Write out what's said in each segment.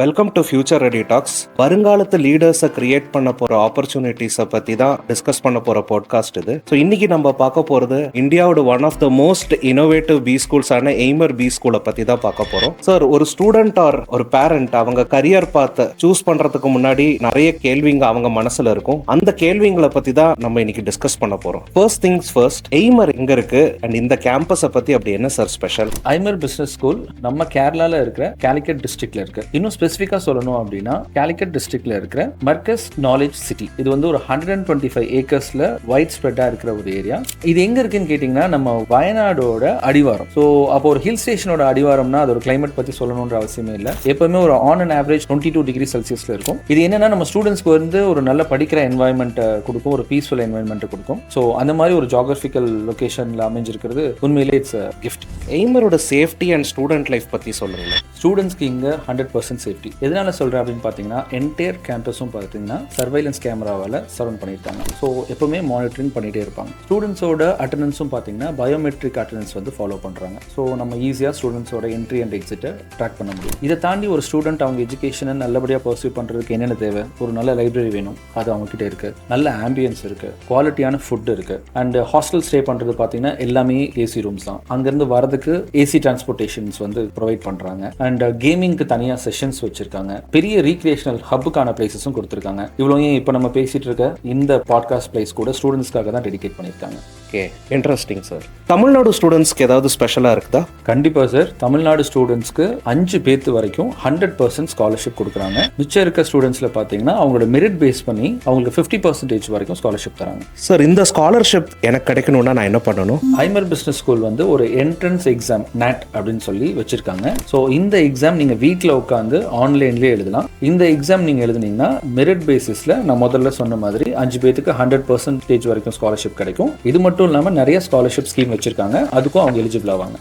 Welcome to future ready talks. வருங்காலத்து லீடர்ஸை create பண்ண போற ஆப்பர்ச்சுனிட்டிஸை பத்தி தான் டிஸ்கஸ் பண்ண போற பாட்காஸ்ட் இது. ஸோ இன்னைக்கு நம்ம பார்க்க போறது இந்தியாவோட one of the most innovative B ஸ்கூல்ஸான எய்மர் பி ஸ்கூலை பத்தி தான் பார்க்க போறோம். சார், ஒரு ஸ்டூடெண்ட் ஆர் ஒரு பேரண்ட் அவங்க கரியர் பாத்தை சூஸ் பண்றதுக்கு முன்னாடி நிறைய கேள்விங்க அவங்க மனசுல இருக்கும். அந்த கேள்விங்களை பத்தி தான் நம்ம இன்னைக்கு டிஸ்கஸ் பண்ண போறோம். ஃபர்ஸ்ட் திங்ஸ் ஃபர்ஸ்ட், எய்மர் எங்க இருக்கு அண்ட் இந்த கேம்பஸை பத்தி அப்படி என்ன சார் ஸ்பெஷல்? ஐமர் பிசினஸ் ஸ்கூல் நம்ம கேரளால இருக்கிற கேலிக்கட் டிஸ்ட்ரிக்ட்ல இருக்கு. இன்னும் ஸ்பெசிஃபிக்கா சொல்லணும் அப்படின்னா கேலிக்கட் டிஸ்ட்ரிக்ட்ல இருக்கிற மர்கஸ் நாலேஜ் சிட்டி. இது வந்து ஒரு 125 ஏக்கர்ஸ்ல வைட் ஸ்ப்ரெட்டா இருக்கிற ஒரு ஏரியா. இது எங்க இருக்குன்னு கேட்டீங்கன்னா நம்ம வயநாடோட அடிவாரம். ஸோ அப்போ ஒரு ஹில் ஸ்டேஷனோட அடிவாரம்னா அது ஒரு கிளைமேட் பத்தி சொல்லணும்ன்ற அவசியமே இல்லை. எப்பவுமே ஒரு ஆன் அண்ட் ஆவரேஜ் 22 டிகிரி செல்சியஸ்ல இருக்கும். இது என்னன்னா நம்ம ஸ்டூடெண்ட்ஸ்க்கு வந்து ஒரு நல்ல படிக்கிற என்வாயன்மெண்ட் கொடுக்கும், ஒரு பீஸ்ஃபுல் என்வாயன்மெண்ட் கொடுக்கும். ஸோ அந்த மாதிரி ஒரு ஜியோகிராபிக்கல் லொகேஷன்ல அமைஞ்சிருக்கிறது உண்மையிலே இட்ஸ் கிஃப்ட். எய்மரோட சேஃப்டி அண்ட் ஸ்டூடெண்ட் லைஃப் பத்தி சொல்லுங்க. ஸ்டூடெண்ட்ஸ்க்கு இங்க 100% சேஃப்டி. எதனால சொல்றேன் அப்படின்னு பாத்தீங்கன்னா என்டையர் கேம்பஸும் பாத்தீங்கன்னா சர்வைலன்ஸ் கேமராவால சரௌண்ட் பண்ணிருக்காங்க. ஸோ எப்பவுமே மானிட்டரிங் பண்ணிட்டே இருப்பாங்க. ஸ்டூடெண்ட்ஸோட அட்டெண்டன்ஸும் பாத்தீங்கன்னா பயோமெட்ரிக் அட்டெண்டன்ஸ் வந்து ஃபாலோ பண்றாங்க. ஸோ நம்ம ஈஸியா ஸ்டூடெண்ட்ஸோட என்ட்ரி அண்ட் எக்ஸிட்டை ட்ராக் பண்ண முடியும். இதை தாண்டி ஒரு ஸ்டூடெண்ட் அவங்க எஜுகேஷனை நல்லபடியா பர்சியூ பண்றதுக்கு என்னென்ன தேவை? ஒரு நல்ல லைப்ரரி வேணும், அது அவங்க கிட்ட இருக்கு. நல்ல ஆம்பியன்ஸ் இருக்கு, குவாலிட்டியான ஃபுட் இருக்கு. அண்ட் ஹாஸ்டல் ஸ்டே பண்றது பாத்தீங்கன்னா எல்லாமே ஏசி ரூம்ஸ் தான். அங்கிருந்து வரதுக்கு ஏசி டிரான்ஸ்போர்டேஷன்ஸ் வந்து ப்ரொவைட் பண்றாங்க. அண்ட் கேமிங்க்கு தனியா செஷன்ஸ் வச்சிருக்காங்க. பெரிய ரீக்ரியேஷனல் ஹப்புக்கான பிளேசஸும் கொடுத்துருக்காங்க. இவ்வளவு இப்போ நம்ம பேசிட்டு இருக்க இந்த பாட்காஸ்ட் பிளேஸ் கூட ஸ்டூடெண்ட்ஸ்க்காக தான் டெடிகேட் பண்ணியிருக்காங்க. Okay, interesting sir. தமிழ்நாடு ஸ்டூடெண்ட்ஸ்க்கு ஏதாவது ஸ்பெஷலா இருக்குதா? கண்டிப்பா சார். தமிழ்நாடு ஸ்டூடெண்ட்ஸ்க்கு 5 பேத்து வரைக்கும் 100% ஸ்காலர்ஷிப் கொடுக்குறாங்க. மிச்சம் இருக்க ஸ்டூடெண்ட்ஸ்ல பாத்தீங்கன்னா அவங்களோட மெரிட் பேஸ் பண்ணி அவங்களுக்கு 50% வரைக்கும் ஸ்காலர்ஷிப் தராங்க. சார், இந்த ஸ்காலர்ஷிப் எனக்கு கிடைக்கணும்னா நான் என்ன பண்ணணும்? ஐமர் பிசினஸ் ஸ்கூல் வந்து ஒரு என்ட்ரன்ஸ் எக்ஸாம் NAT அப்படின்னு சொல்லி வச்சிருக்காங்க. ஸோ இந்த எக்ஸாம் நீங்க வீட்டில் உட்காந்து ஆன்லைன்லேயே எழுதலாம். இந்த எக்ஸாம் நீங்க எழுதுனீங்கன்னா மெரிட் பேசிஸ்ல நான் முதல்ல சொன்ன மாதிரி 5 பேத்துக்கு 100% வரைக்கும் ஸ்காலர்ஷிப் கிடைக்கும். இது மட்டும் இல்லாம நிறைய ஸ்காலர்ஷிப் ஸ்கீம் வச்சிருக்காங்க. அதுக்கும் அவங்க எலிஜிபிள் ஆவாங்க.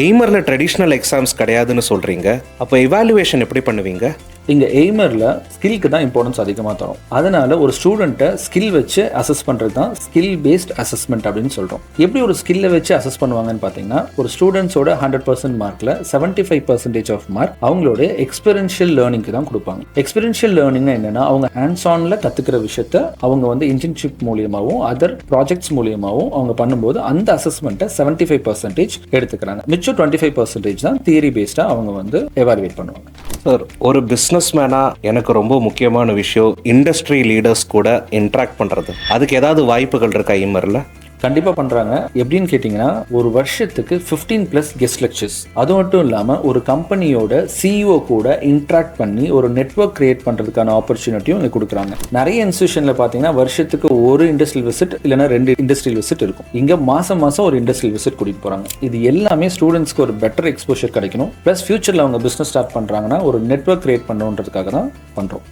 எய்மர்ல ட்ரெடிஷனல் எக்ஸாம்ஸ் கிடையாதுன்னு சொல்றீங்க. அப்போ எவாலுவேஷன் எப்படி பண்ணுவீங்க? இங்க எய்மர்ல ஸ்கில்க்கு தான் இம்பார்ட்டன்ஸ் அதிகமாக தரும். அதனால ஒரு ஸ்டூடெண்ட்டை ஸ்கில் வச்சு அசஸ் பண்றது தான் ஸ்கில் பேஸ்ட் அசஸ்மெண்ட் அப்படின்னு சொல்றோம். எப்படி ஒரு ஸ்கில்லை வச்சு அசஸ் பண்ணுவாங்கன்னு பாத்தீங்கன்னா ஒரு ஸ்டூடெண்ட்ஸோட 100% மார்க்ல 75% ஆஃப் மார்க் அவங்களோட எக்ஸ்பீரியன்ஷியல் லேர்னிங்க்கு தான் கொடுப்பாங்க. எக்ஸ்பீரியன்ஷியல் லேர்னிங் என்னன்னா அவங்க ஹேண்ட்ஸ் ஆன்ல கத்துக்கிற விஷயத்த அவங்க வந்து இன்டர்ன்ஷிப் மூலியமாவும் அதர் ப்ராஜெக்ட்ஸ் மூலியமாவும் அவங்க பண்ணும்போது அந்த அசஸ்மெண்ட்டை 75% எடுத்துக்கிறாங்க. மிச்சம் 25% தான் தியரி பேஸ்டா அவங்க வந்து எவாலுவேட் பண்ணுவாங்க. சார், ஒரு பிஸ்னஸ்மேனா எனக்கு ரொம்ப முக்கியமான விஷயம் இண்டஸ்ட்ரி லீடர்ஸ் கூட இன்ட்ராக்ட் பண்றது. அதுக்கு ஏதாவது வாய்ப்புகள் இருக்கா ஐமர்ல? கண்டிப்பா பண்றாங்க. எப்படின்னு கேட்டீங்கன்னா ஒரு வருஷத்துக்கு 15+ கெஸ்ட் லெக்சர்ஸ். அது மட்டும் இல்லாம ஒரு கம்பெனியோட CEO கூட இன்ட்ராக்ட் பண்ணி ஒரு நெட்வொர்க் கிரியேட் பண்றதுக்கான ஆப்பர்ச்சுனிட்டியும் இங்க கொடுக்குறாங்க. நிறைய இன்ஸ்டிடியூஷன்ல பாத்தீங்கன்னா வருஷத்துக்கு ஒரு இண்டஸ்ட்ரியல் விசிட் இல்லைன்னா 2 இண்டஸ்ட்ரியல் விசிட் இருக்கும். இங்க மாசம் ஒரு இண்டஸ்ட்ரியல் விசிட் கூட்டிட்டு போறாங்க. இது எல்லாமே ஸ்டூடெண்ட்ஸ்க்கு ஒரு பெட்டர் எக்ஸ்போஷர் கிடைக்கணும். பிளஸ் ஃபியூச்சர்ல அவங்க பிசினஸ் ஸ்டார்ட் பண்றாங்கன்னா ஒரு நெட்வொர்க் கிரியேட் பண்ணணுன்றதுக்காக தான் பண்றோம்.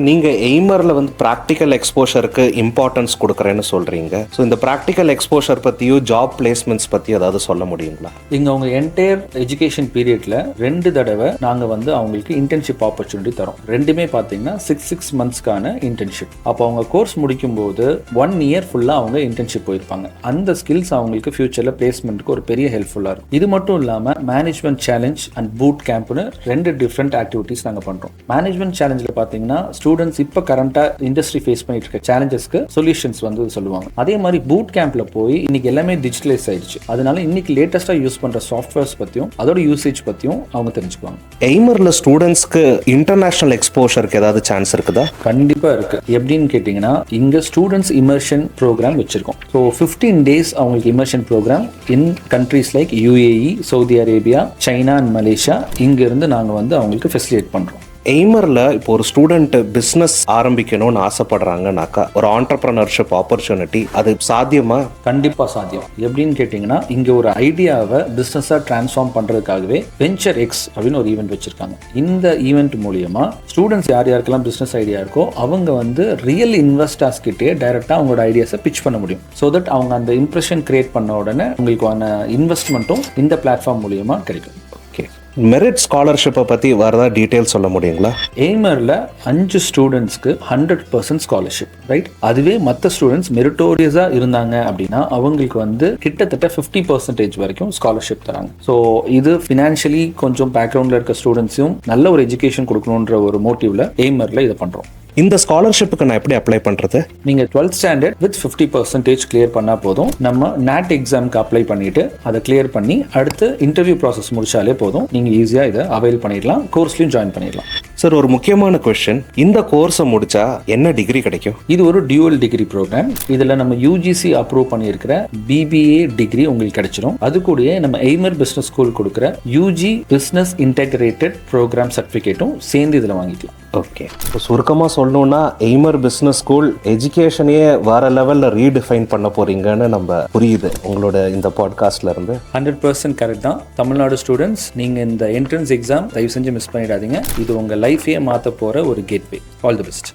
நீங்க எய்மர்ல வந்து பிராக்டிக்கல் எக்ஸ்போஷருக்கு இம்பார்ட்டன்ஸ் கொடுக்குறேன்னு சொல்றீங்க. ஸோ இந்த பிராக்டிக்கல் எக்ஸ்போஷர் பத்தியும் ஜாப் பிளேஸ்மெண்ட்ஸ் பத்தி ஏதாவது சொல்ல முடியுங்களா? இங்க அவங்க என்டையர் எஜுகேஷன் பீரியட்ல 2 தடவை நாங்க வந்து அவங்களுக்கு இன்டர்ன்ஷிப் ஆப்பர்ச்சுனிட்டி தரோம். ரெண்டுமே பாத்தீங்கன்னா 6 மந்த்ஸ்க்கான இன்டர்ன்ஷிப். அப்போ அவங்க கோர்ஸ் முடிக்கும் போது 1 இயர் ஃபுல்லா அவங்க இன்டர்ன்ஷிப் போயிருப்பாங்க. அந்த ஸ்கில்ஸ் அவங்களுக்கு ஃபியூச்சர்ல பிளேஸ்மெண்ட்க்கு ஒரு பெரிய ஹெல்ப்ஃபுல்லா இருக்கும். இது மட்டும் இல்லாம மேனேஜ்மெண்ட் சேலஞ்ச் அண்ட் பூட் கேம்ப்னு 2 டிஃப்ரெண்ட் ஆக்டிவிட்டிஸ் நாங்க பண்றோம். மேனேஜ்மெண்ட் சேலஞ்சில் பாத்தீங்கன்னா ஸ்டூடெண்ட்ஸ் இப்ப கரண்டா இண்டஸ்ட்ரி ஃபேஸ் பண்ணிட்டு இருக்க சேலஞ்சஸ்க்கு சொல்யூஷன்ஸ் வந்து சொல்லுவாங்க. அதே மாதிரி பூட் கேம்ப்ல போய் இன்னைக்கு எல்லாமே டிஜிட்டலைஸ் ஆயிடுச்சு. அதனால இன்னைக்கு லேட்டஸ்டா யூஸ் பண்ற சாஃப்ட்வேர்ஸ் பத்தியும் அதோட யூசேஜ் பத்தியும் அவங்க தெரிஞ்சுக்குவாங்க. எய்மர்ல ஸ்டூடெண்ட்ஸ்க்கு இன்டர்நேஷனல் எக்ஸ்போஷருக்கு ஏதாவது சான்ஸ் இருக்குதா? கண்டிப்பா இருக்கு. எப்படின்னு கேட்டீங்கன்னா இங்க ஸ்டூடெண்ட்ஸ் இமர்ஷன் ப்ரோக்ராம் வச்சிருக்கோம். ஸோ 15 days அவங்களுக்கு immersion program in countries like UAE, Saudi Arabia, China and Malaysia. இங்க இருந்து நாங்க வந்து அவங்களுக்கு ஃபெசிலிட்டேட் பண்றோம். எய்மர்ல இப்போ ஒரு ஸ்டூடெண்ட் பிசினஸ் ஆரம்பிக்கணும்னு ஆசைப்படுறாங்கனாக்கா ஒரு ஆண்டர்பிரனர்ஷிப் ஆப்பர்ச்சுனிட்டி அது சாத்தியமா? கண்டிப்பா சாத்தியம். எப்படின்னு கேட்டீங்கன்னா இங்க ஒரு ஐடியாவை பிசினஸா டிரான்ஸ்ஃபார்ம் பண்றதுக்காகவே வெஞ்சர் எக்ஸ் அப்படின்னு ஒரு ஈவெண்ட் வச்சிருக்காங்க. இந்த ஈவெண்ட் மூலியமா ஸ்டூடெண்ட்ஸ் யாருக்கெல்லாம் பிசினஸ் ஐடியா இருக்கோ அவங்க வந்து ரியல் இன்வெஸ்டர்ஸ் கிட்டே டைரக்டா அவங்களோட ஐடியாஸை பிச் பண்ண முடியும். ஸோ தட் அவங்க அந்த இம்ப்ரெஷன் கிரியேட் பண்ண உடனே உங்களுக்கான இன்வெஸ்ட்மெண்ட்டும் இந்த பிளாட்ஃபார்ம் மூலியமா கிடைக்கும். ஓகே, மெரிட் ஸ்காலர்ஷிப்பை பற்றி வேறு டீட்டெயில் சொல்ல முடியுங்களா? எய்மரில் 5 ஸ்டூடெண்ட்ஸ்க்கு 100% ஸ்காலர்ஷிப், ரைட்? அதுவே மற்ற ஸ்டூடெண்ட்ஸ் மெரிட்டோரியஸாக இருந்தாங்க அப்படின்னா அவங்களுக்கு வந்து கிட்டத்தட்ட 50% வரைக்கும் ஸ்காலர்ஷிப் தராங்க. ஸோ இது ஃபினான்ஷியலி கொஞ்சம் பேக்ரவுண்டில் இருக்க ஸ்டூடெண்ட்ஸையும் நல்ல ஒரு எஜுகேஷன் கொடுக்கணுன்ற ஒரு மோட்டிவ்ல எய்மரில் இதை பண்ணுறோம். இந்த ஸ்காலர்ஷிப்புக்கு நான் எப்படி அப்ளை பண்ணுறது? நீங்கள் 12th ஸ்டாண்டர்ட் வித் 50% கிளியர் பண்ணால் போதும். நம்ம NAT எக்ஸாமுக்கு அப்ளை பண்ணிவிட்டு அதை கிளியர் பண்ணி அடுத்து இன்டர்வியூ ப்ராசஸ் முடிச்சாலே போதும். நீங்கள் ஈஸியாக இதை அவைல் பண்ணிடலாம், கோர்ஸ்லையும் ஜாயின் பண்ணிடலாம். சார், ஒரு முக்கியமான கொஸ்டின், இந்த கோர்ஸை முடிச்சா என்ன டிகிரி கிடைக்கும்? இது ஒரு டியூவல் டிகிரி ப்ரோக்ராம். இதில் நம்ம UGC அப்ரூவ் பண்ணியிருக்கிற BBA டிகிரி உங்களுக்கு கிடைச்சிடும். அது கூடயே நம்ம எய்மர் பிஸ்னஸ் ஸ்கூல் கொடுக்குற UG பிஸ்னஸ் இன்டெகிரேட்டட் ப்ரோக்ராம் சர்டிஃபிகேட்டும் சேர்ந்து இதில் வாங்கிக்கலாம். ஓகே, இப்போ சுருக்கமாக சொல்லணும்னா எய்மர் பிஸ்னஸ் ஸ்கூல் எஜுகேஷனையே வேற லெவலில் ரீடிஃபைன் பண்ண போறீங்கன்னு நம்ம புரியுது உங்களோட இந்த பாட்காஸ்ட்ல இருந்து. 100% கரெக்ட் தான். தமிழ்நாடு ஸ்டூடெண்ட்ஸ், நீங்கள் இந்த என்ட்ரன்ஸ் எக்ஸாம் தயவு செஞ்சு மிஸ் பண்ணிடாதீங்க. இது உங்கள் லைஃபையே மாற்ற போகிற ஒரு கேட்வே. All the best.